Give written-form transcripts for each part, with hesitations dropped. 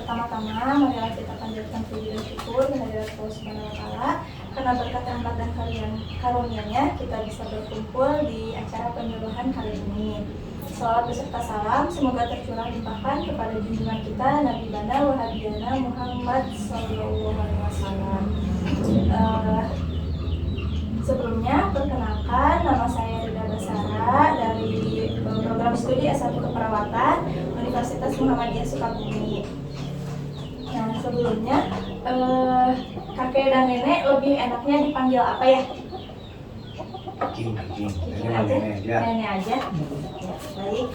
Pertama-tama, marilah kita panjatkan puji dan syukur kehadirat Allah Subhanahu wa Ta'ala, karena berkat rahmat dan karunia-Nya kita bisa berkumpul di acara penyuluhan kali ini. Salawat beserta salam semoga tercurah limpahkan kepada junjungan kita Nabi Bana Wahabiyana Muhammad SAW. Sebelumnya, perkenalkan, nama saya Rida Basara dari program studi S1 Keperawatan Universitas Muhammadiyah Sukabumi. Nah, sebelumnya, kakek dan nenek lebih enaknya dipanggil apa ya? Kiking Aja. Nenek aja. Baik,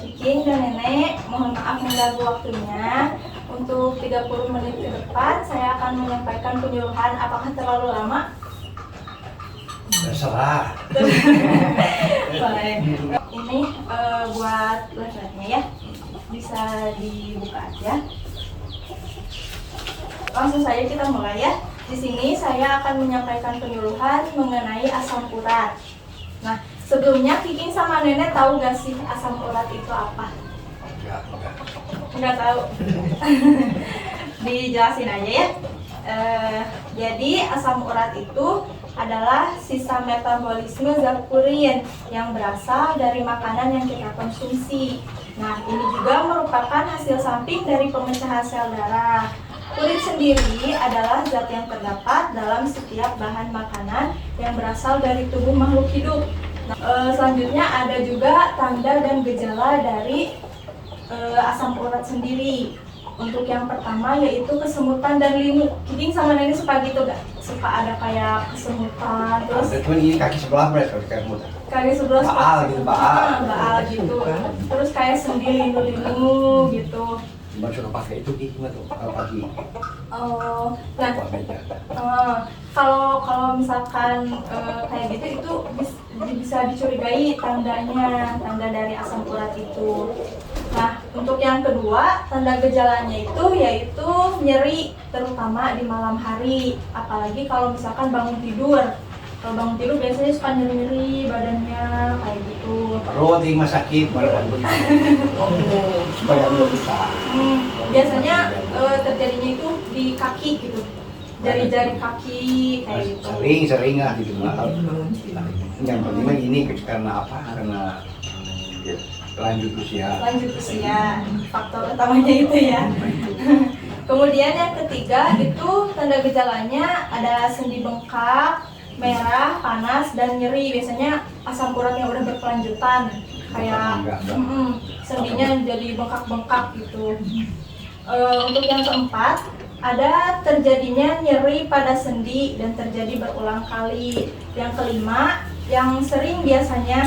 Kiking dan nenek, mohon maaf mengganggu waktunya. Untuk 30 menit ke depan, saya akan menyampaikan penyuluhan. Apakah terlalu lama? Terserah. Baik. Ini buat websitenya ya, bisa dibuka aja. Langsung saja kita mulai ya. Di sini saya akan menyampaikan penyuluhan mengenai asam urat. Nah, sebelumnya Kiking sama Nenek tahu gak sih asam urat itu apa? Enggak tahu. Dijelasin aja ya. Jadi asam urat itu adalah sisa metabolisme zat purin yang berasal dari makanan yang kita konsumsi. Nah, ini juga merupakan hasil samping dari pemecahan sel darah. Purin sendiri adalah zat yang terdapat dalam setiap bahan makanan yang berasal dari tubuh makhluk hidup. Nah, selanjutnya ada juga tanda dan gejala dari asam urat sendiri. Untuk yang pertama yaitu kesemutan dan linu. Kiking sama Nenek suka gitu gak? Suka ada kayak kesemutan, terus ini kaki sebelah berarti kayak kaki sebelah baal gitu, baal gitu. Terus kayak sendi linu-linu gitu. Cuma suka pakai itu gimana tuh pagi. Kalau misalkan kayak gitu itu bisa dicurigai tanda dari asam urat itu. Nah, untuk yang kedua, tanda gejalanya itu yaitu nyeri, terutama di malam hari, apalagi kalau misalkan bangun tidur. Kalau bangun tidur biasanya suka nyeri-nyeri badannya kayak gitu. Perut di rumah sakit badan supaya belum bisa. Biasanya terjadinya itu di kaki gitu, jari-jari kaki kayak gitu. Sering lah gitu. Yang penting mah ini karena apa? Karena lanjut usia, faktor utamanya itu ya. Kemudian yang ketiga itu tanda gejalanya ada sendi bengkak, merah, panas, dan nyeri. Biasanya asam urat yang udah berkelanjutan, kayak sendinya jadi bengkak-bengkak gitu. Untuk yang keempat, ada terjadinya nyeri pada sendi dan terjadi berulang kali. Yang kelima, yang sering biasanya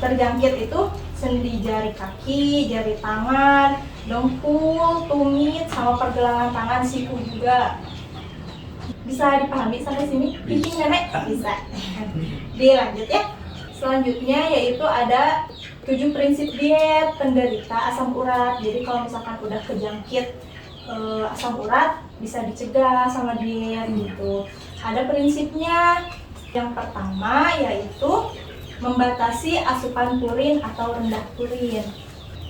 terjangkit itu sendi jari kaki, jari tangan, dengkul, tumit, sama pergelangan tangan, siku juga. Bisa dipahami sampai sini? Kiking Nenek? Bisa. Dilanjut ya. Selanjutnya yaitu ada 7 prinsip diet penderita asam urat. Jadi kalau misalkan udah kejangkit asam urat bisa dicegah sama diet gitu. Ada prinsipnya. Yang pertama yaitu membatasi asupan purin atau rendah purin.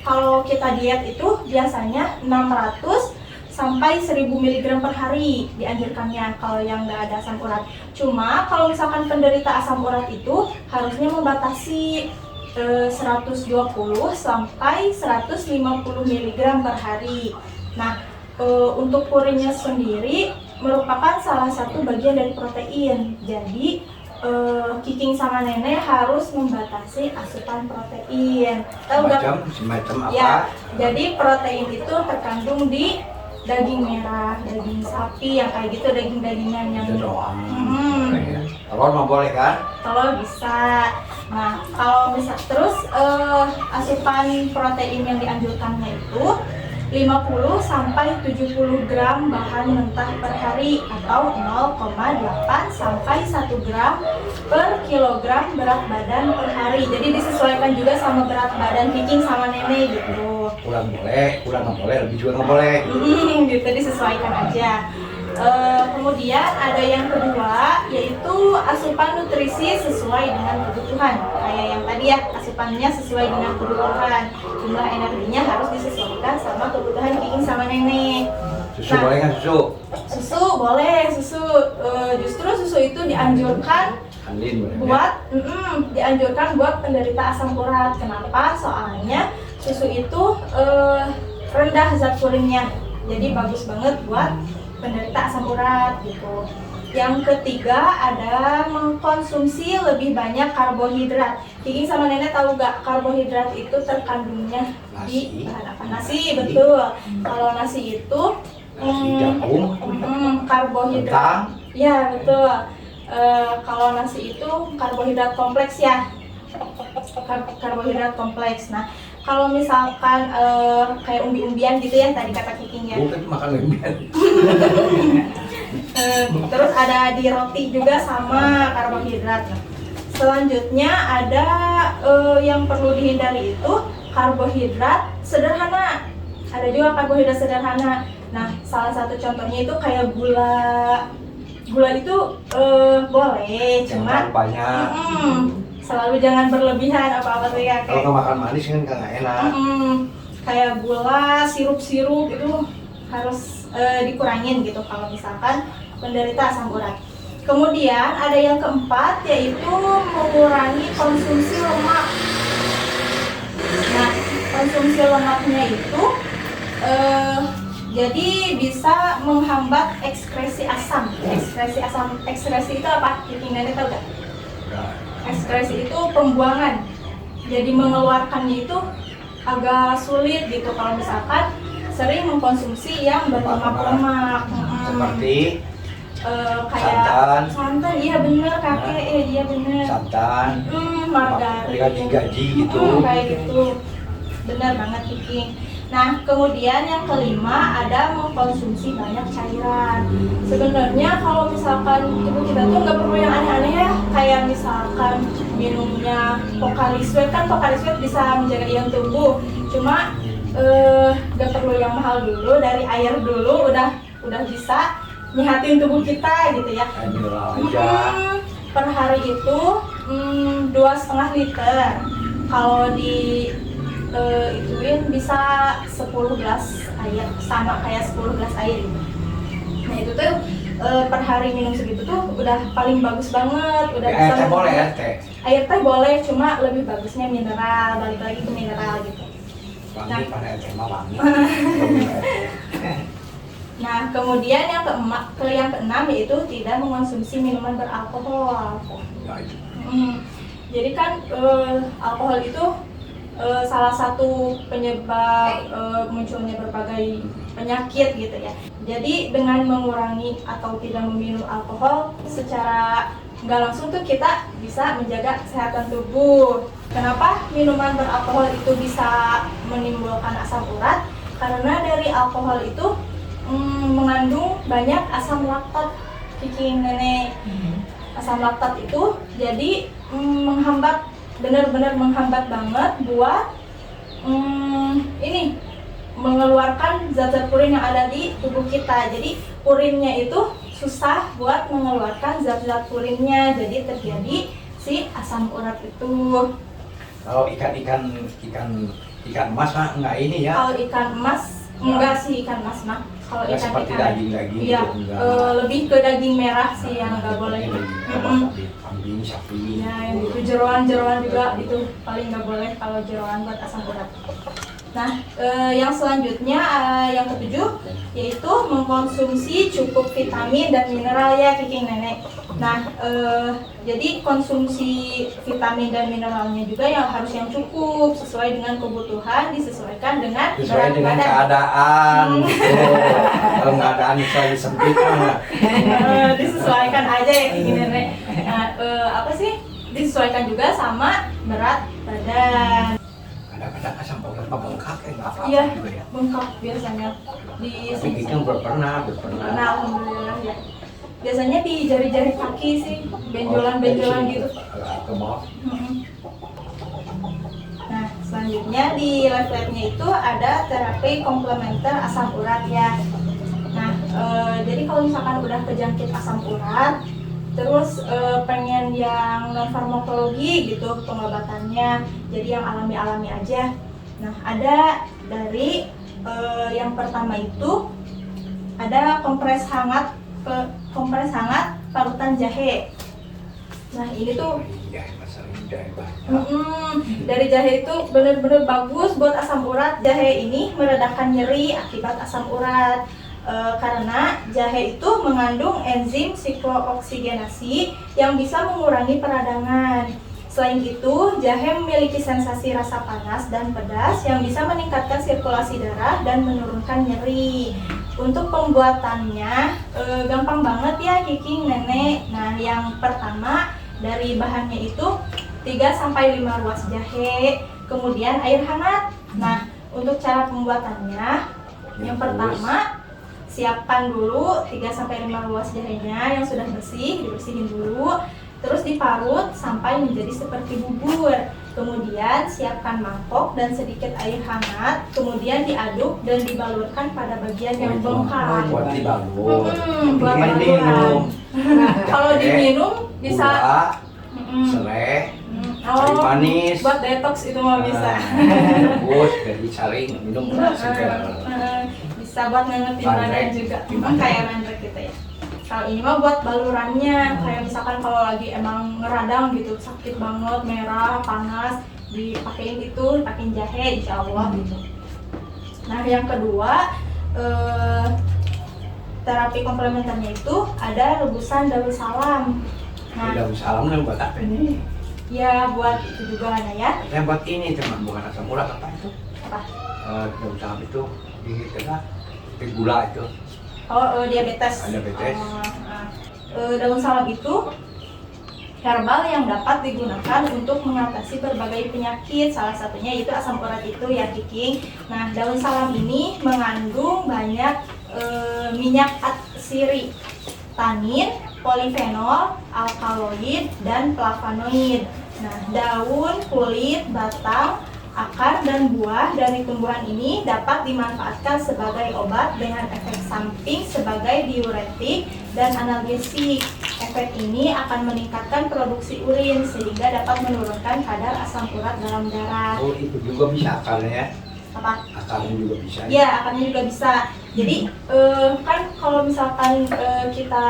Kalau kita diet itu biasanya 600 sampai 1000 mg per hari dianjurkannya kalau yang nggak ada asam urat. Cuma kalau misalkan penderita asam urat itu harusnya membatasi 120 sampai 150 mg per hari. Nah, untuk purinnya sendiri merupakan salah satu bagian dari protein. Jadi Kiking sama Nenek harus membatasi asupan protein. Semacam apa? Ya, jadi protein itu terkandung di daging merah, daging sapi yang kayak gitu, daging-dagingan yang telur mah boleh kan? Telur bisa. Nah, kalau misal terus asupan protein yang dianjurkannya itu 50 sampai 70 gram bahan mentah per hari atau 0,8 sampai 1 gram per kilogram berat badan per hari. Jadi disesuaikan juga sama berat badan Kiking sama Nenek gitu. Kurang boleh, kurang nggak boleh, lebih juga nggak boleh. Gitu disesuaikan aja. Kemudian ada yang kedua yaitu asupan nutrisi sesuai dengan kebutuhan. Kayak yang tadi ya, asupannya sesuai dengan kebutuhan. Jumlah energinya harus disesuaikan sama kebutuhan Kiking Kiking sama Nenek. Susu boleh nggak susu? Susu boleh, susu. Justru susu itu dianjurkan Handin boleh. buat dianjurkan buat penderita asam urat. Kenapa? Soalnya susu itu rendah zat purinnya, jadi bagus banget buat penderita asam urat gitu. Yang ketiga ada mengkonsumsi lebih banyak karbohidrat. Kiking sama Nenek tahu gak karbohidrat itu terkandungnya di bahan apa? Nasi, betul. Kalau nasi itu Nasi jagung, karbohidrat. kentang. Ya betul. Kalau nasi itu karbohidrat kompleks ya, karbohidrat kompleks. Nah, kalau misalkan kayak umbi-umbian gitu ya tadi kata Kiking ya. Bukan makan umbian. Terus ada di roti juga sama karbohidrat. Nah, selanjutnya ada yang perlu dihindari itu karbohidrat sederhana. Ada juga karbohidrat sederhana. Nah, salah satu contohnya itu kayak gula. Gula itu boleh, cuma banyak. Selalu jangan berlebihan apa-apa tuh ya. Kalau nggak makan manis kan nggak enak. Kayak gula, sirup-sirup itu harus dikurangin gitu kalau misalkan penderita asam urat. Kemudian ada yang keempat yaitu mengurangi konsumsi lemak. Nah, konsumsi lemaknya itu jadi bisa menghambat ekskresi asam. Ekskresi itu apa? Kiking Nenek tahu gak? Ekskresi itu pembuangan. Jadi mengeluarkannya itu agak sulit gitu kalau misalkan sering mengkonsumsi yang berlemak-lemak. Seperti kayak santan, iya bener kakek, iya bener. Santan, margarin, gaji gitu. Kayak gitu, bener banget Kiking. Nah, kemudian yang kelima ada mengkonsumsi banyak cairan. Sebenarnya kalau misalkan tubuh kita tuh nggak perlu yang aneh-aneh ya, kayak misalkan minumnya Pocari Sweat, kan Pocari Sweat bisa menjaga ion tubuh. Cuma nggak perlu yang mahal dulu, dari air dulu udah bisa nyehatin tubuh kita gitu ya. Per hari itu 2,5 liter. Kalau di ituin bisa 10 gelas air, sama kayak 10 gelas air gitu. Nah itu tuh per hari minum segitu tuh udah paling bagus banget, udah bisa. Teh boleh ya teh? Air teh boleh, cuma lebih bagusnya mineral, balik lagi ke mineral gitu. Wangi pada teh mah wangi. Nah kemudian yang keenam yaitu tidak mengkonsumsi minuman beralkohol. Jadi kan alkohol itu salah satu penyebab munculnya berbagai penyakit gitu ya. Jadi dengan mengurangi atau tidak meminum alkohol secara nggak langsung tuh kita bisa menjaga kesehatan tubuh. Kenapa minuman beralkohol itu bisa menimbulkan asam urat? Karena dari alkohol itu mengandung banyak asam laktat, Kiking Nenek. Asam laktat itu jadi benar-benar menghambat banget buat mengeluarkan zat-zat purin yang ada di tubuh kita. Jadi purinnya itu susah buat mengeluarkan zat-zat purinnya, jadi terjadi si asam urat itu. Kalau ikan emas mah enggak ini ya. Kalau ikan emas enggak sih, ikan emas mah. Kalau ikan seperti daging-daging iya, gitu enggak. lebih ke daging merah sih yang enggak boleh. Kambing, sapi. Ya, yang itu jeroan juga itu paling nggak boleh kalau jeroan buat asam urat. Nah, yang selanjutnya yang ketujuh yaitu mengkonsumsi cukup vitamin dan mineral ya Kiking Nenek. Nah, jadi konsumsi vitamin dan mineralnya juga yang harus yang cukup sesuai dengan kebutuhan, disesuaikan dengan sesuai dengan badan. keadaan. Kalau keadaan misalnya sempit disesuaikan aja ya Kiking Nenek. Nah, disesuaikan juga sama berat badan. Kadang-kadang asam urat bengkak apa Iya, juga ya. bengkak biasanya di Tapi kita pernah. Nah, alhamdulillah ya. Biasanya di jari-jari kaki sih, benjolan-benjolan gitu. Ke bawah. Nah, selanjutnya di leafletnya itu ada terapi komplementer asam urat ya. Nah, jadi kalau misalkan udah kejangkit asam urat, terus pengen yang non farmakologi gitu pengobatannya, jadi yang alami-alami aja. Nah, ada dari Yang pertama itu ada kompres hangat parutan jahe. Nah ini tuh Iya, masalah jahe banyak. dari jahe itu benar-benar bagus buat asam urat. Jahe ini meredakan nyeri akibat asam urat. Karena jahe itu mengandung enzim siklooksigenasi yang bisa mengurangi peradangan. Selain itu, jahe memiliki sensasi rasa panas dan pedas yang bisa meningkatkan sirkulasi darah dan menurunkan nyeri. Untuk pembuatannya gampang banget ya Kiking Nenek. Nah, yang pertama dari bahannya itu 3-5 ruas jahe, kemudian air hangat. Nah, untuk cara pembuatannya, yang pertama siapkan dulu 3-5 ruas jahenya yang sudah bersih, dibersihin dulu. Terus diparut sampai menjadi seperti bubur. Kemudian siapkan mangkok dan sedikit air hangat. Kemudian diaduk dan dibalurkan pada bagian yang bengkak. Buat dibalur. Buat Ini baluran. minum. Kalau diminum bisa. Gula, Mm-mm. serai, Oh, manis. buat detox itu mah bisa. Rebus, jadi saling minum segar. Bisa buat ngangetin badan Bandrek. juga. Kayak bandrek gitu ya. Kalau ini mah buat balurannya, kayak misalkan kalau lagi emang ngeradang gitu, sakit banget, merah, panas, dipakein itu, dipakein jahe, insya Allah gitu. Nah yang kedua, terapi komplementernya itu ada rebusan daun salam. Nah, Daun salam yang buat apa ini? ya buat itu juga ada ya. Saya buat ini teman, bukan asam urat apa itu? Apa? Daun salam itu di gula itu. Diabetes. Diabetes. Daun salam itu herbal yang dapat digunakan untuk mengatasi berbagai penyakit. Salah satunya itu asam urat itu ya Kiking. Nah, daun salam ini mengandung banyak minyak atsiri, tanin, polifenol, alkaloid, dan flavonoid. Nah, daun, kulit, batang, akar, dan buah dari tumbuhan ini dapat dimanfaatkan sebagai obat dengan efek samping sebagai diuretik dan analgesik. Efek ini akan meningkatkan produksi urin sehingga dapat menurunkan kadar asam urat dalam darah. Oh, itu juga bisa akarnya ya? Apa? Akarnya juga bisa. Ya, akarnya juga bisa. Jadi kan kalau misalkan kita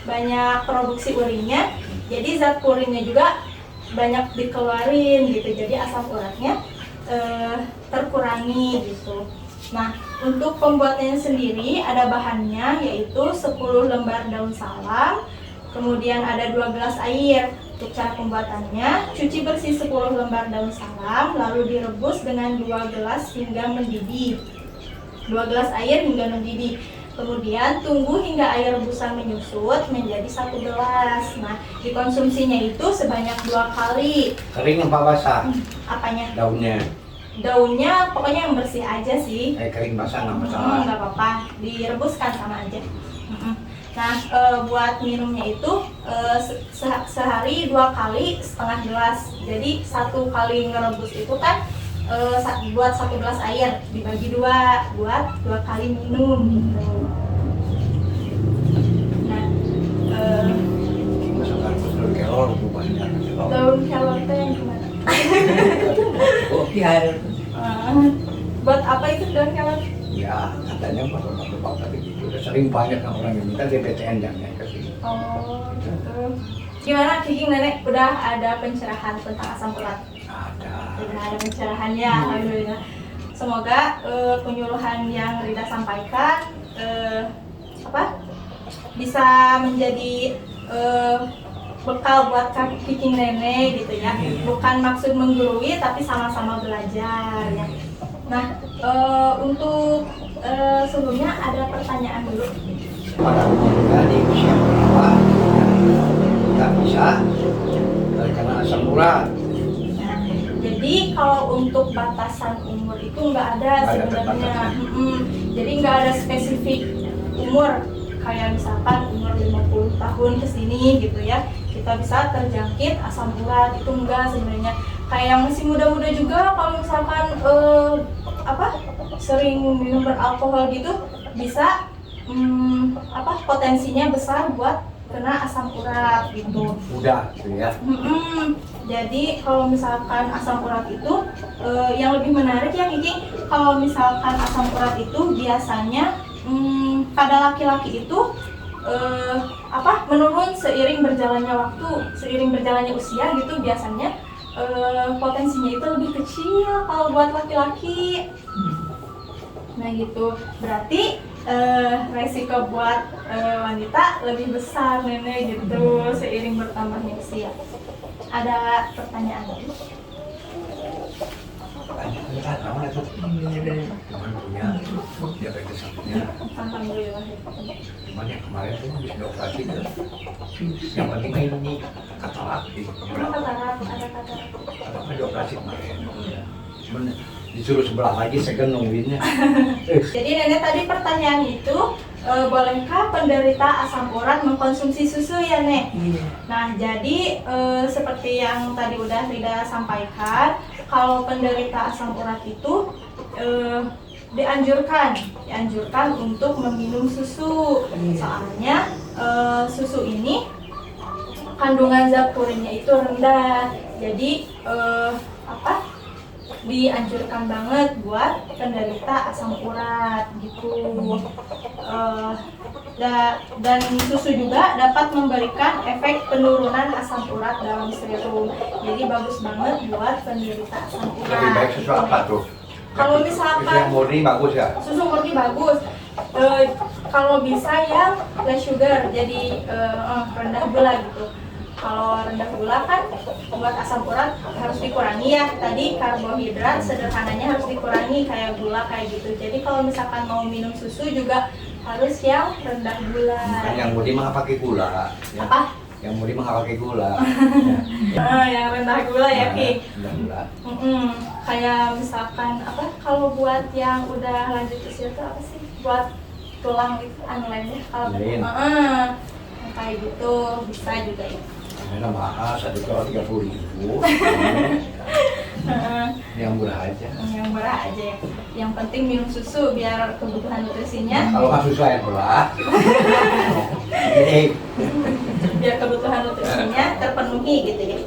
banyak produksi urinnya, jadi zat purinnya juga banyak dikeluarin gitu, jadi asam uratnya terkurangi gitu. Nah, untuk pembuatannya sendiri ada bahannya yaitu 10 lembar daun salam, kemudian ada 2 gelas air. Untuk cara pembuatannya, cuci bersih 10 lembar daun salam, lalu direbus dengan 2 gelas hingga mendidih. 2 gelas air hingga mendidih. Kemudian tunggu hingga air rebusan menyusut menjadi 1 gelas. Nah, dikonsumsinya itu sebanyak 2 kali. Kering apa basah? Apanya? Daunnya. Daunnya pokoknya yang bersih aja sih. Kering basah nggak masalah. Nggak apa-apa, direbuskan sama aja. Nah, buat minumnya itu sehari 2 kali setengah gelas. Jadi 1 kali ngerebus itu kan buat 1 gelas air dibagi 2 buat 2 kali minum gitu. Nah, Masukkan daun kelor banyak. daun kelor teh yang gimana? Kopi air. Buat apa itu daun kelor? Ya, katanya bapak tadi gitu. Udah sering banyak orang yang minta DPTN yang naik ke sini. Oh, gitu. Gimana Kiking Nenek? Udah ada pencerahan tentang asam urat? Ada. Udah ada pencerahannya, alhamdulillah. Semoga penyuluhan yang Rida sampaikan bisa menjadi bekal buat Kiking Nenek gitu ya. Bukan maksud menggurui tapi sama-sama belajar ya. Nah, untuk sebelumnya ada pertanyaan dulu. Pada umumnya di usia berapa nggak bisa karena asam urat. Nah, jadi kalau untuk batasan umur itu nggak ada Nggak ada sebenarnya. batasan. Jadi nggak ada spesifik umur. Kayak misalkan umur 50 tahun ke sini gitu ya, kita bisa terjangkit asam urat. Itu enggak sebenarnya. Kayak yang masih muda-muda juga kalau misalkan sering minum beralkohol gitu bisa potensinya besar buat kena asam urat gitu. Udah gitu ya. Jadi kalau misalkan asam urat itu yang lebih menarik ya Kiki, kalau misalkan asam urat itu biasanya pada laki-laki itu menurun seiring berjalannya waktu, seiring berjalannya usia gitu biasanya potensinya itu lebih kecil kalau buat laki-laki. Nah gitu, berarti resiko buat wanita lebih besar nenek gitu seiring bertambahnya usia. Ada pertanyaan lagi? Teman punya diabetes sampingnya. Alhamdulillah. Cuman yang kemarin tuh habis dioperasi tuh. Yang penting ini katarak gitu. Ada katarak. Apa dioperasi kemarin? Cuman disuruh sebelah lagi saya nungguinnya. Jadi nenek tadi pertanyaan itu bolehkah penderita asam urat mengkonsumsi susu ya Nek? Nah jadi seperti yang tadi udah Rida sampaikan, kalau penderita asam urat itu dianjurkan untuk meminum susu. Soalnya susu ini kandungan zat purinnya itu rendah. Jadi dianjurkan banget buat penderita asam urat gitu. Dan susu juga dapat memberikan efek penurunan asam urat dalam serum. Jadi bagus banget buat penderita asam urat. Lebih baik susu apa tuh? Kalau misalkan yang murni bagus ya? Susu murni bagus. Kalau bisa yang less sugar, jadi rendah gula gitu. Kalau rendah gula kan buat asam urat harus dikurangi ya. Tadi karbohidrat sederhananya harus dikurangi kayak gula kayak gitu. Jadi kalau misalkan mau minum susu juga harus yang rendah gula. Bukan yang murni mah pakai gula. Ya. Apa? Yang murni mah pakai gula. Yang rendah gula ya Ki. Rendah gula. Kayak misalkan kalau buat yang udah lanjut usia itu apa sih? Buat tulang itu lainnya kalau kayak gitu bisa juga ya. Ini mahal, 1 kilo 30.000. Yang murah aja. Yang murah aja ya. Yang penting minum susu biar kebutuhan nutrisinya. Kalau nggak susu air belah. Biar kebutuhan nutrisinya terpenuhi gitu ya.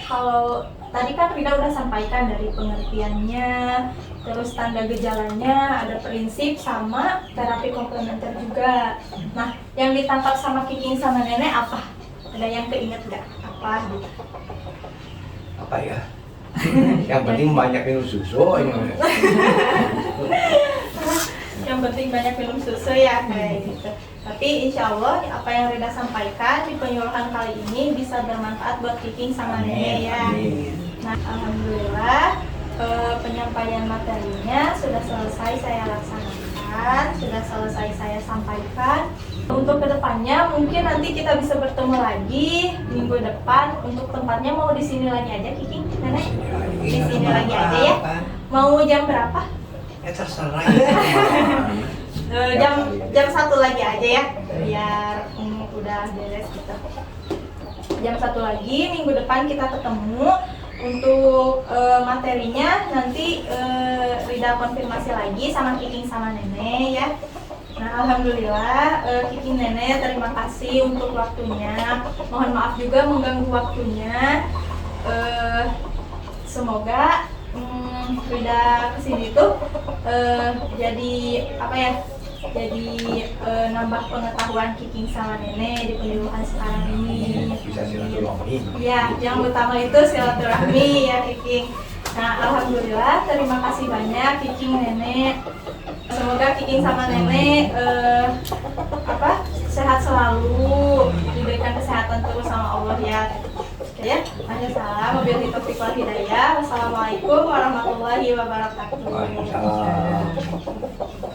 Kalau tadi kan Rida udah sampaikan dari pengertiannya, terus tanda gejalanya, ada prinsip sama terapi komplementer juga. Nah, yang ditangkap sama Kiking sama Nenek apa? Ada yang keinget nggak? Apa gitu? Apa ya? Yang penting banyak minum susu. Yang penting banyak minum susu ya kayak gitu. Tapi insya Allah apa yang Rida sampaikan di penyuluhan kali ini bisa bermanfaat buat Kiking sama Nenek ya. Nah, alhamdulillah penyampaian materinya sudah selesai saya laksanakan, sudah selesai saya sampaikan. Untuk kedepannya mungkin nanti kita bisa bertemu lagi minggu depan. Untuk tempatnya mau di sini lagi aja Kiking, Nenek? Di sini lagi aja ya. Mau jam berapa? Terserah. Jam 1 lagi aja ya, biar udah beres gitu. Jam 1 lagi minggu depan kita ketemu. Untuk materinya nanti Rida konfirmasi lagi sama Kiking sama Nenek ya. Nah, alhamdulillah Kiking Nenek terima kasih untuk waktunya. Mohon maaf juga mengganggu waktunya. Semoga Rida kesini tuh jadi jadi nambah pengetahuan Kiking sama Nenek di penyuluhan sekarang ini. Bisa silaturahmi. Ya, yang utama itu silaturahmi ya Kiking. Nah, alhamdulillah terima kasih banyak Kiking Nenek. Semoga Kiking sama Nenek sehat selalu, diberikan kesehatan terus sama Allah ya. Oke ya, salam, wabillahi taufiq wal hidayah. Wassalamualaikum warahmatullahi wabarakatuh. Waalaikumsalam.